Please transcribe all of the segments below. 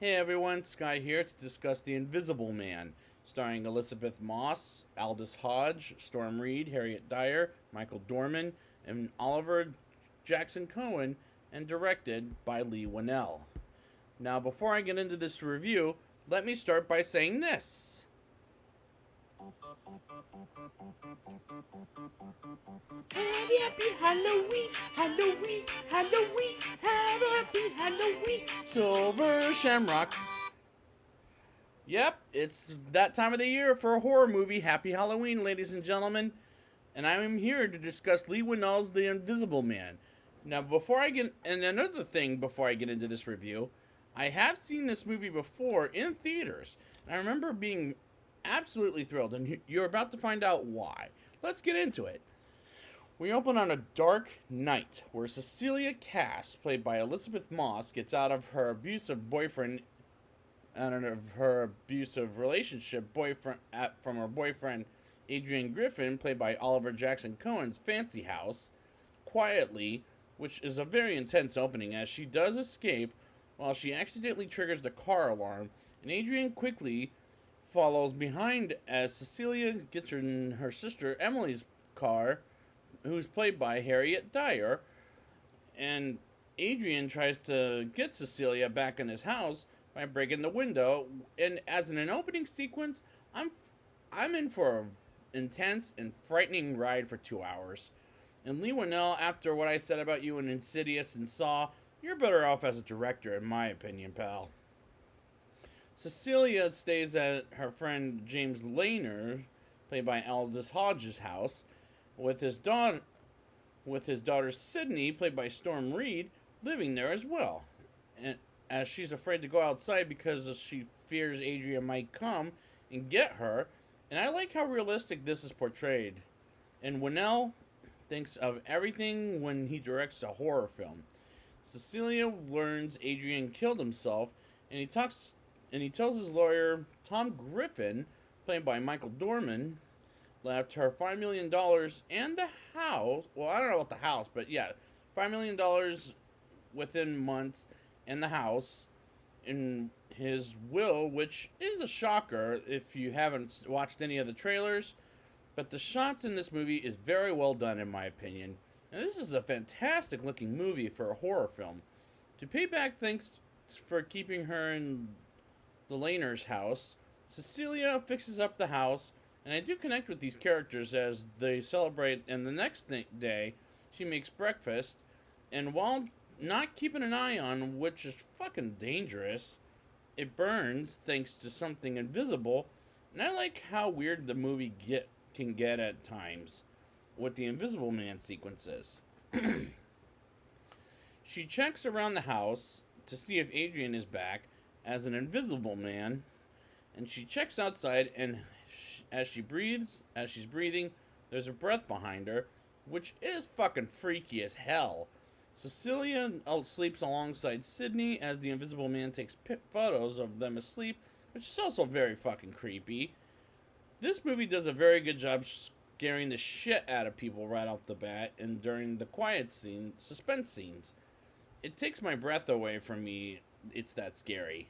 Hey everyone, Sky here to discuss The Invisible Man, starring Elizabeth Moss, Aldous Hodge, Storm Reed, Harriet Dyer, Michael Dorman, and Oliver Jackson Cohen, and directed by Lee Winnell. Now, before I get into this review, let me start by saying this. Happy Halloween, Halloween, Halloween, happy Halloween, Silver Shamrock. Yep, it's that time of the year for a horror movie. Happy Halloween, ladies and gentlemen. And I'm here to discuss Lee Winnell's The Invisible Man. Now, before I get into this review, I have seen this movie before in theaters. And I remember being absolutely thrilled, and you're about to find out why. Let's get into it. We open on a dark night where Cecilia Cass, played by Elizabeth Moss, gets out of her abusive relationship from her boyfriend Adrian Griffin, played by Oliver Jackson Cohen's fancy house, quietly, which is a very intense opening as she does escape while she accidentally triggers the car alarm, and Adrian quickly follows behind as Cecilia gets in her sister Emily's car, who's played by Harriet Dyer, and Adrian tries to get Cecilia back in his house by breaking the window. And as in an opening sequence, I'm in for an intense and frightening ride for 2 hours. And Lee Winnell, after what I said about you in Insidious and Saw, you're better off as a director, in my opinion, pal. Cecilia stays at her friend James Lehner, played by Aldous Hodge's house, with his daughter Sydney, played by Storm Reed, living there as well. And as she's afraid to go outside because she fears Adrian might come and get her. And I like how realistic this is portrayed. And Winnell thinks of everything when he directs a horror film. Cecilia learns Adrian killed himself, and he tells his lawyer, Tom Griffin, played by Michael Dorman, left her $5 million and the house. Well, I don't know about the house, but yeah, $5 million within months, and the house in his will, which is a shocker if you haven't watched any of the trailers. But the shots in this movie is very well done, in my opinion. And this is a fantastic looking movie for a horror film. To pay back thanks for keeping her in the Lehner's house, Cecilia fixes up the house, and I do connect with these characters as they celebrate, and the next day, she makes breakfast, and while not keeping an eye on, which is fucking dangerous, it burns thanks to something invisible, and I like how weird the movie can get at times with the Invisible Man sequences. She checks around the house to see if Adrian is back as an invisible man, and she checks outside, and as she's breathing, there's a breath behind her, which is fucking freaky as hell. Cecilia sleeps alongside Sydney as the Invisible Man takes photos of them asleep, which is also very fucking creepy. This movie does a very good job scaring the shit out of people right off the bat, and during the suspense scenes. It takes my breath away from me, it's that scary.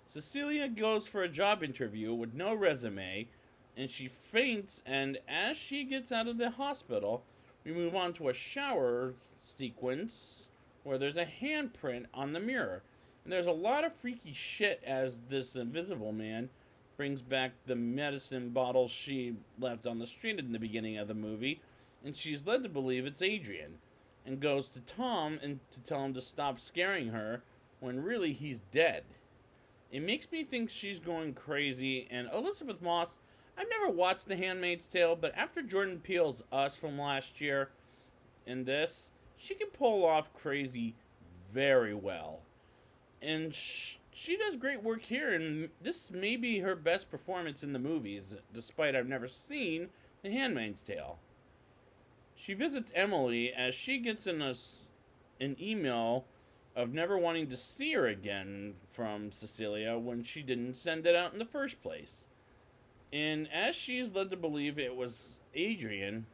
Cecilia goes for a job interview with no resume, and she faints, and as she gets out of the hospital, we move on to a shower sequence where there's a handprint on the mirror. And there's a lot of freaky shit as this Invisible Man brings back the medicine bottle she left on the street in the beginning of the movie, and she's led to believe it's Adrian, and goes to Tom and to tell him to stop scaring her when really he's dead. It makes me think she's going crazy, and Elizabeth Moss, I've never watched The Handmaid's Tale, but after Jordan Peele's Us from last year and this, she can pull off crazy very well. And she does great work here, and this may be her best performance in the movies, despite I've never seen The Handmaid's Tale. She visits Emily as she gets an email of never wanting to see her again from Cecilia when she didn't send it out in the first place. And as she's led to believe it was Adrian,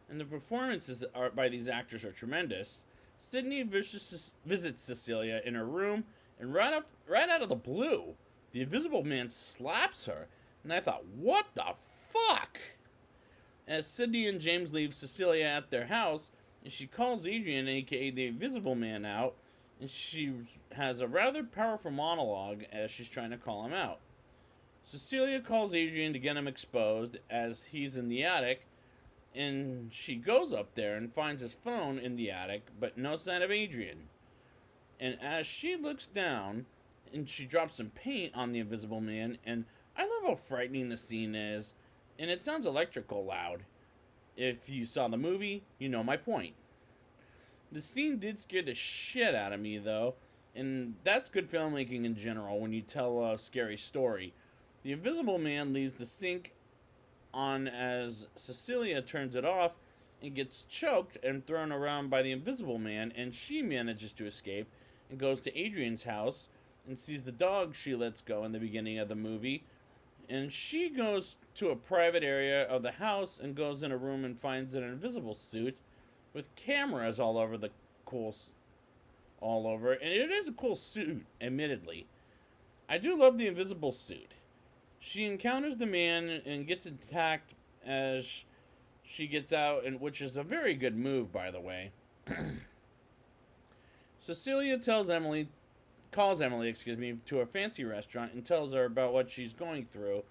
and the performances by these actors are tremendous, Sydney visits Cecilia in her room And right out of the blue, the Invisible Man slaps her. And I thought, what the fuck? As Sydney and James leave Cecilia at their house, and she calls Adrian, aka the Invisible Man, out, and she has a rather powerful monologue as she's trying to call him out. Cecilia calls Adrian to get him exposed as he's in the attic, and she goes up there and finds his phone in the attic, but no sign of Adrian. And as she looks down, and she drops some paint on the Invisible Man, and I love how frightening the scene is, and it sounds electrical loud. If you saw the movie, you know my point. The scene did scare the shit out of me, though, and that's good filmmaking in general when you tell a scary story. The Invisible Man leaves the sink on as Cecilia turns it off and gets choked and thrown around by the Invisible Man, and she manages to escape and goes to Adrian's house and sees the dog she lets go in the beginning of the movie. And she goes to a private area of the house and goes in a room and finds an invisible suit with cameras all over and it is a cool suit, admittedly. I do love the invisible suit. She encounters the man and gets attacked as she gets out, and which is a very good move, by the way. Cecilia calls Emily, to a fancy restaurant and tells her about what she's going through.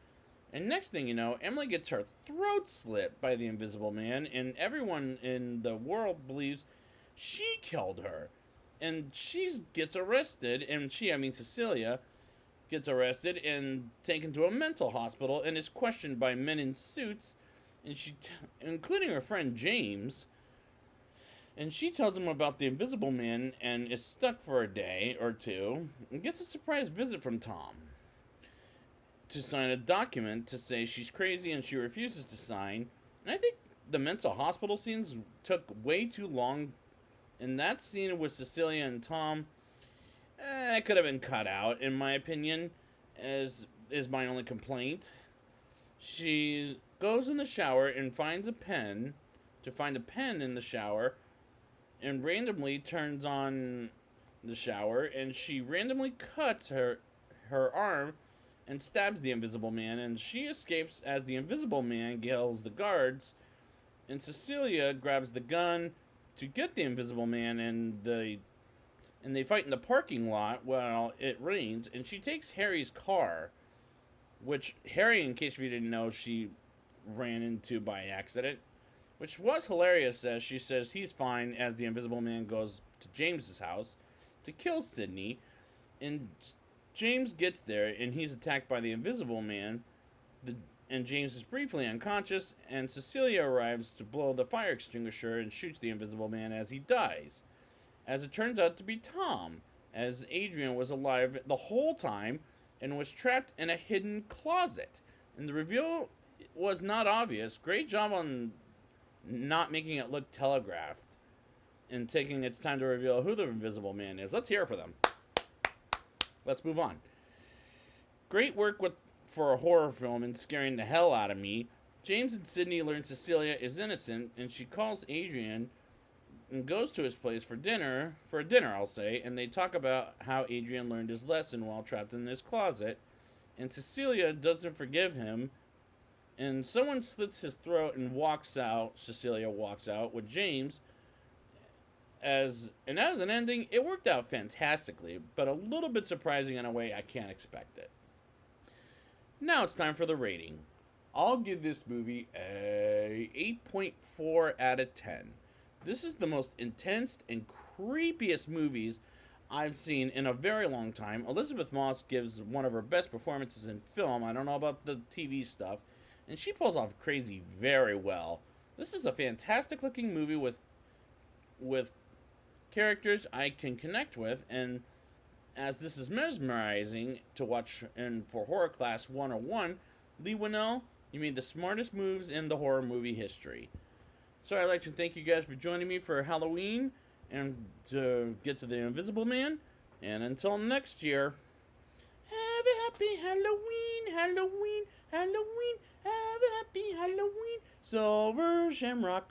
And next thing you know, Emily gets her throat slit by the Invisible Man, and everyone in the world believes she killed her. And she gets arrested, and Cecilia, gets arrested and taken to a mental hospital and is questioned by men in suits, and including her friend James. And she tells him about the Invisible Man and is stuck for a day or two and gets a surprise visit from Tom to sign a document to say she's crazy and she refuses to sign. And I think the mental hospital scenes took way too long. And that scene with Cecilia and Tom, it could have been cut out, in my opinion, as is my only complaint. She goes in the shower and finds a pen in the shower, and randomly turns on the shower, and she randomly cuts her arm and stabs the Invisible Man, and she escapes as the Invisible Man kills the guards, and Cecilia grabs the gun to get the Invisible Man, and they fight in the parking lot while it rains, and she takes Harry's car, which Harry, in case you didn't know, she ran into by accident, which was hilarious as she says he's fine as the Invisible Man goes to James's house to kill Sydney, and James gets there and he's attacked by the Invisible Man, and James is briefly unconscious, and Cecilia arrives to blow the fire extinguisher and shoots the Invisible Man as he dies. As it turns out to be Tom, as Adrian was alive the whole time and was trapped in a hidden closet. And the reveal was not obvious. Great job on not making it look telegraphed and taking its time to reveal who the Invisible Man is. Let's hear it for them. Let's move on. Great work for a horror film and scaring the hell out of me. James and Sydney learn Cecilia is innocent, and she calls Adrian and goes to his place for dinner, I'll say, and they talk about how Adrian learned his lesson while trapped in his closet, and Cecilia doesn't forgive him, and someone slits his throat and Cecilia walks out with James, as an ending, it worked out fantastically, but a little bit surprising in a way I can't expect it. Now it's time for the rating. I'll give this movie a 8.4 out of 10. This is the most intense and creepiest movies I've seen in a very long time. Elizabeth Moss gives one of her best performances in film. I don't know about the TV stuff. And she pulls off crazy very well. This is a fantastic looking movie with characters I can connect with. And as this is mesmerizing to watch and for Horror Class 101, Lee Winnell, you made the smartest moves in the horror movie history. So I'd like to thank you guys for joining me for Halloween and to get to the Invisible Man. And until next year, have a happy Halloween, Halloween, Halloween, have a happy Halloween, Silver Shamrock.